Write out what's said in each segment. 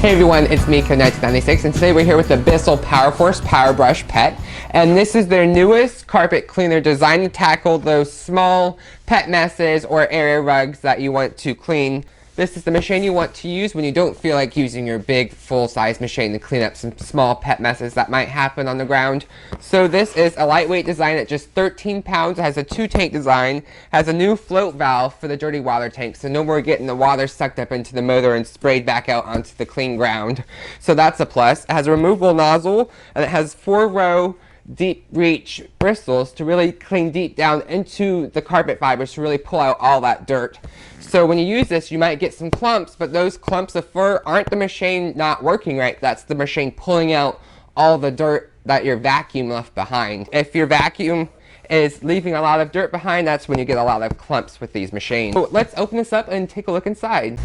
Hey everyone, it's me, Kid1996, and today we're here with the Bissell Powerforce Powerbrush pet. And this is their newest carpet cleaner designed to tackle those small pet messes or area rugs that you want to clean. This is the machine you want to use when you don't feel like using your big full-size machine to clean up some small pet messes that might happen on the ground. So this is a lightweight design at just 13 pounds. It has a 2-tank design, has a new float valve for the dirty water tank, so no more getting the water sucked up into the motor and sprayed back out onto the clean ground. So that's a plus. It has a removable nozzle, and it has 4-row deep reach bristles to really clean deep down into the carpet fibers to really pull out all that dirt. So when you use this, you might get some clumps, but those clumps of fur aren't the machine not working right. That's the machine pulling out all the dirt that your vacuum left behind. If your vacuum is leaving a lot of dirt behind, that's when you get a lot of clumps with these machines. So let's open this up and take a look inside.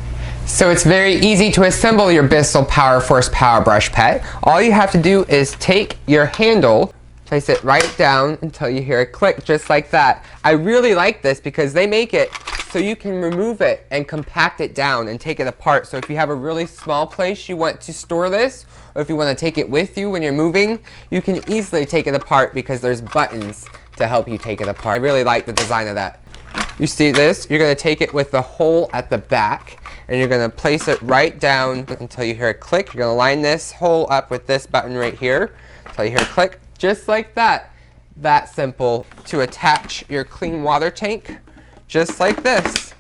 So it's very easy to assemble your Bissell Powerforce Powerbrush pet. All you have to do is take your handle, place it right down until you hear a click, just like that. I really like this because they make it so you can remove it and compact it down and take it apart. So if you have a really small place you want to store this, or if you want to take it with you when you're moving, you can easily take it apart because there's buttons to help you take it apart. I really like the design of that. You see this? You're going to take it with the hole at the back, and you're going to place it right down until you hear a click. You're going to line this hole up with this button right here until you hear a click. Just like that. That simple to attach your clean water tank, just like this.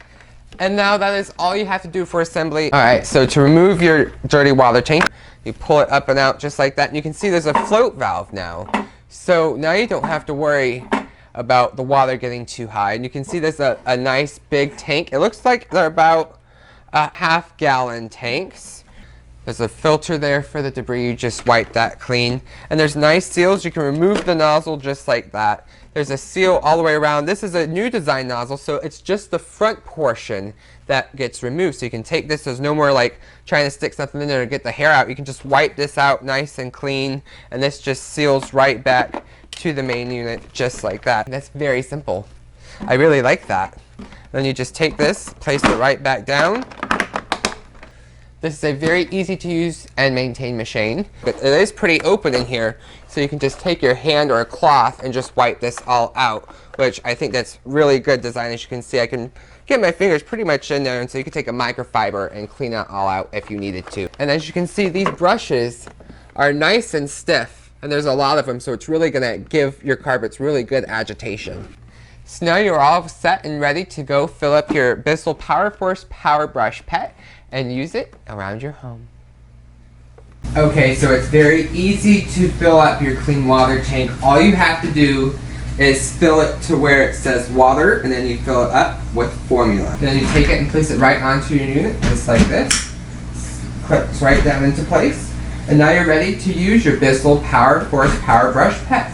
And now that is all you have to do for assembly. Alright, so to remove your dirty water tank, you pull it up and out just like that. And you can see there's a float valve now. So now you don't have to worry about the water getting too high. And you can see there's a nice big tank. It looks like they're about half-gallon tanks. There's a filter there for the debris. You just wipe that clean. And there's nice seals. You can remove the nozzle just like that. There's a seal all the way around. This is a new design nozzle, so it's just the front portion that gets removed. So you can take this. There's no more like trying to stick something in there to get the hair out. You can just wipe this out nice and clean, and this just seals right back to the main unit just like that. That's very simple. I really like that. Then you just take this, place it right back down. This is a very easy to use and maintain machine. But it is pretty open in here, so you can just take your hand or a cloth and just wipe this all out, which I think that's really good design. As you can see, I can get my fingers pretty much in there, and so you can take a microfiber and clean it all out if you needed to. And as you can see, these brushes are nice and stiff, and there's a lot of them, so it's really going to give your carpets really good agitation. So now you're all set and ready to go fill up your Bissell Powerforce Powerbrush pet and use it around your home. Okay, so it's very easy to fill up your clean water tank. All you have to do is fill it to where it says water, and then you fill it up with formula. Then you take it and place it right onto your unit, just like this. Clips right down into place. And now you're ready to use your Bissell Powerforce Powerbrush pet.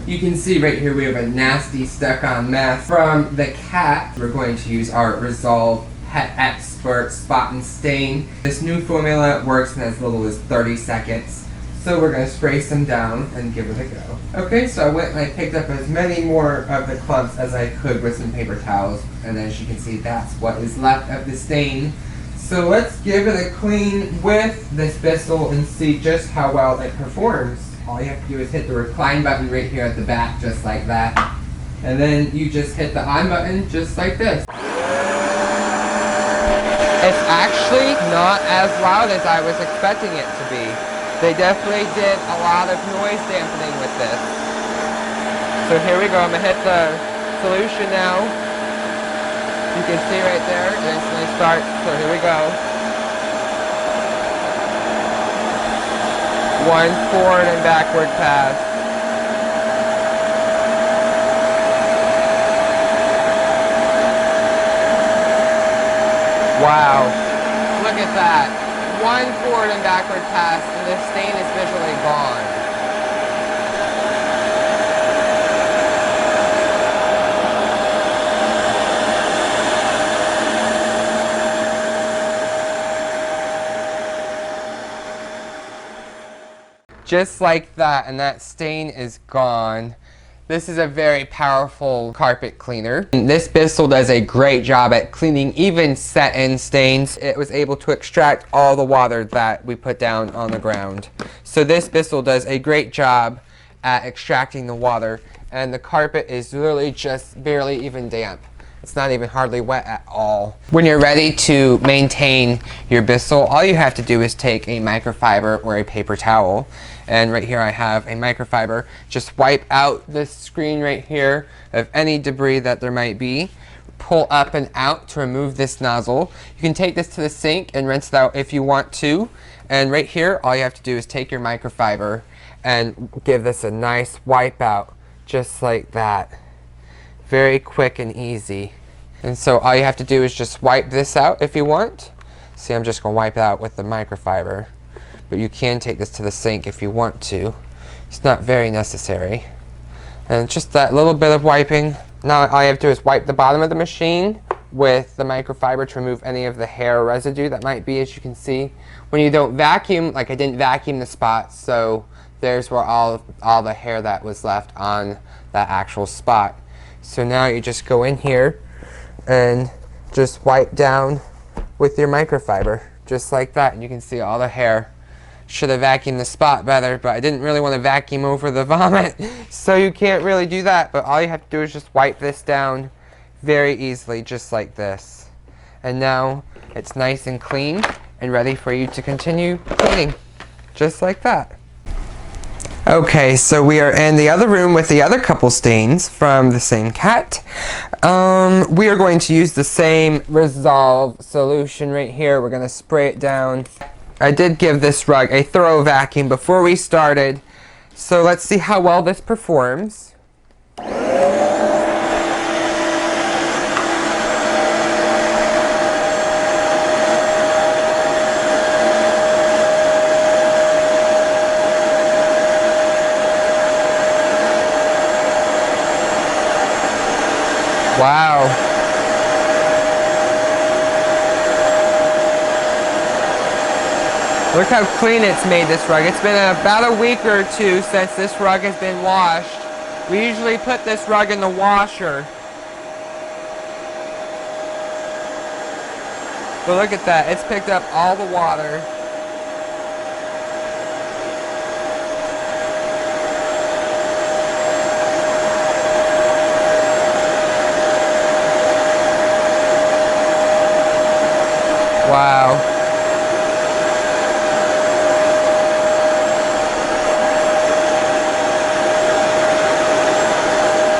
You can see right here we have a nasty stuck-on mess from the cat. We're going to use our Resolve Pet Expert Spot and Stain. This new formula works in as little as 30 seconds. So we're going to spray some down and give it a go. Okay, so I went and I picked up as many more of the clumps as I could with some paper towels. And as you can see, that's what is left of the stain. So let's give it a clean with this Bissell and see just how well it performs. All you have to do is hit the recline button right here at the back, just like that. And then you just hit the on button, just like this. It's actually not as loud as I was expecting it to be. They definitely did a lot of noise dampening with this. So here we go. I'm going to hit the solution now. You can see right there, it instantly starts. So here we go. One forward and backward pass. Wow, look at that. One forward and backward pass, and the stain is visually gone. Just like that, and that stain is gone. This is a very powerful carpet cleaner. This Bissell does a great job at cleaning even set-in stains. It was able to extract all the water that we put down on the ground. So this Bissell does a great job at extracting the water, and the carpet is literally just barely even damp. It's not even hardly wet at all. When you're ready to maintain your Bissell, all you have to do is take a microfiber or a paper towel. And right here I have a microfiber. Just wipe out this screen right here of any debris that there might be. Pull up and out to remove this nozzle. You can take this to the sink and rinse it out if you want to. And right here, all you have to do is take your microfiber and give this a nice wipe out, just like that. Very quick and easy. And so all you have to do is just wipe this out if you want. See, I'm just going to wipe it out with the microfiber. But you can take this to the sink if you want to. It's not very necessary. And just that little bit of wiping. Now all you have to do is wipe the bottom of the machine with the microfiber to remove any of the hair or residue that might be, as you can see. When you don't vacuum, like I didn't vacuum the spots, so there's where all the hair that was left on that actual spot. So now you just go in here and just wipe down with your microfiber, just like that, and you can see all the hair. Should have vacuumed the spot better, but I didn't really want to vacuum over the vomit, so you can't really do that. But all you have to do is just wipe this down very easily, just like this. And now it's nice and clean and ready for you to continue cleaning, just like that. Okay, so we are in the other room with the other couple stains from the same cat. We are going to use the same Resolve solution right here. We're going to spray it down. I did give this rug a thorough vacuum before we started, so let's see how well this performs. Wow. Look how clean it's made this rug. It's been about a week or two since this rug has been washed. We usually put this rug in the washer. But look at that. It's picked up all the water. Wow.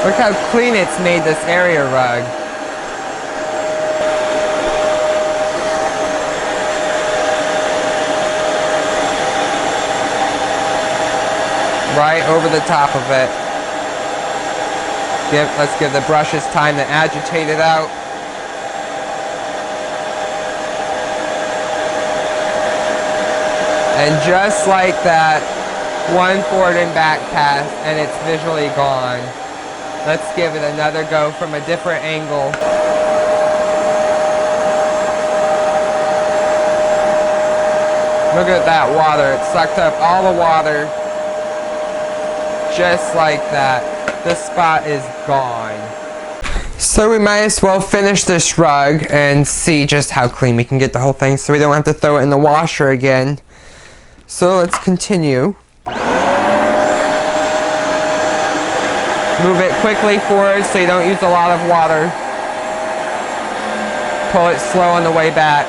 Look how clean it's made this area rug. Right over the top of it. Let's give the brushes time to agitate it out. And just like that, one forward and back pass, and it's visually gone. Let's give it another go from a different angle. Look at that water. It sucked up all the water. Just like that. The spot is gone. So we might as well finish this rug and see just how clean we can get the whole thing so we don't have to throw it in the washer again. So let's continue. Move it quickly forward so you don't use a lot of water. Pull it slow on the way back.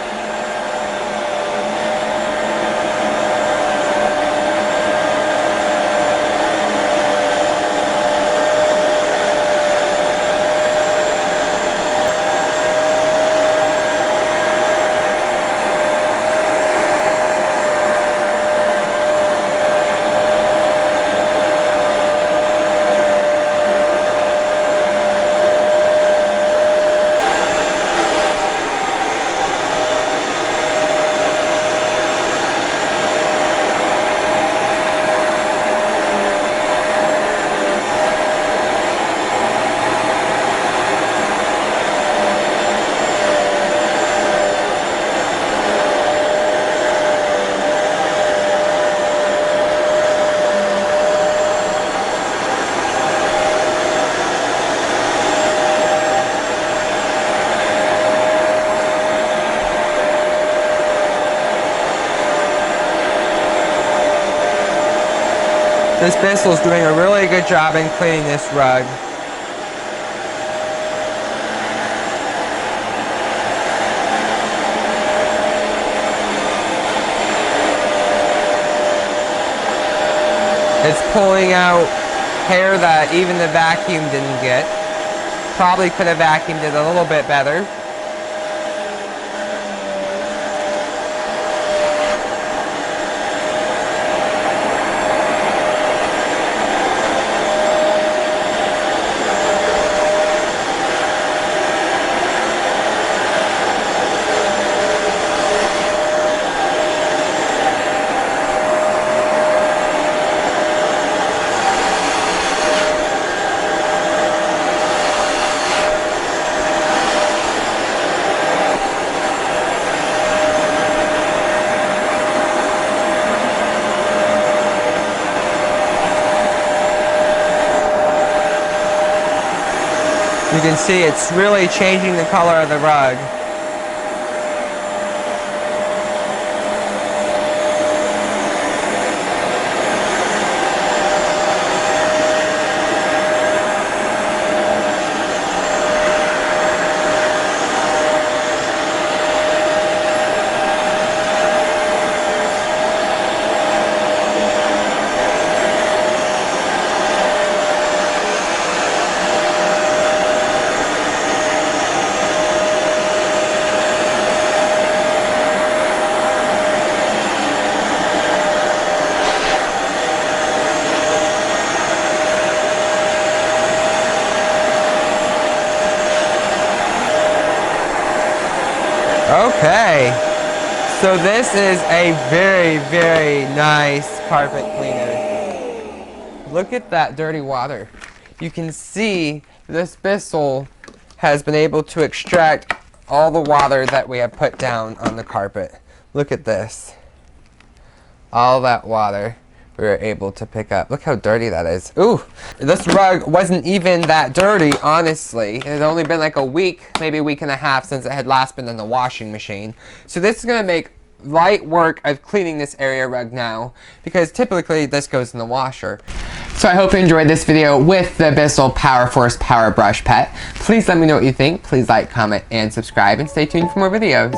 This Bissell's doing a really good job in cleaning this rug. It's pulling out hair that even the vacuum didn't get. Probably could have vacuumed it a little bit better. You can see it's really changing the color of the rug. Okay, so this is a very, very nice carpet cleaner. Look at that dirty water. You can see this Bissell has been able to extract all the water that we have put down on the carpet. Look at this. All that water we were able to pick up. Look how dirty that is. Ooh, this rug wasn't even that dirty, honestly. It had only been like a week, maybe a week and a half since it had last been in the washing machine. So this is gonna make light work of cleaning this area rug now, because typically this goes in the washer. So I hope you enjoyed this video with the Bissell Powerforce Powerbrush pet. Please let me know what you think. Please like, comment, and subscribe, and stay tuned for more videos.